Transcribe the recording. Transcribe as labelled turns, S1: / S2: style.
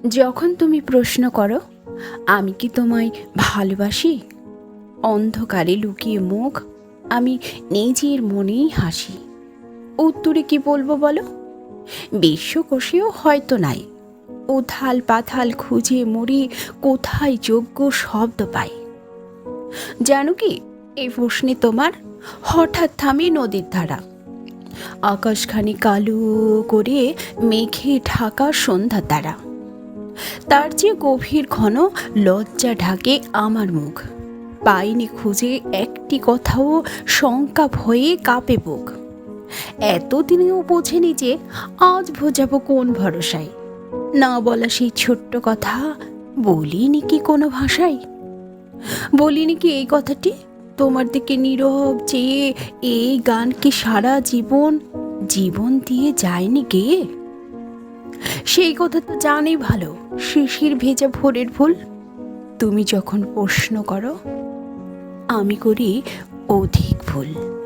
S1: যখন তুমি প্রশ্ন করো আমি কি তোমায় ভালোবাসি, অন্ধকারে লুকিয়ে মুখ আমি নিজের মনেই হাসি। উত্তরে কি বলবো বলো? বিশ্বকোষেও হয়তো নাই, উথাল পাথাল খুঁজে মরি কোথায় যোগ্য শব্দ পাই। জানো কি, এই প্রশ্নে তোমার হঠাৎ থামে নদীর ধারা, আকাশখানি কালো করে মেঘে ঢাকা সন্ধ্যা তারা, তার চেয়ে গভীর ঘন লজ্জা ঢাকে আমার মুখ। পাইনি খুঁজে একটি কথাও, শঙ্কা ভয়ে কাঁপে বুক। এতদিনেও বোঝেনি যে আজ বোঝাবো কোন ভরসায়। না বলা সেই ছোট্ট কথা বলিনি কি কোনো ভাষায়? বলিনি কি এই কথাটি তোমার দিকে নীরব চেয়ে, এই গান কি সারা জীবন জীবন দিয়ে যায়নি গেয়ে? সেই কথা তো জানি ভালো, শিশির ভেজা ভোরের ভুল। তুমি যখন প্রশ্ন করো আমি করি অধিক ভুল।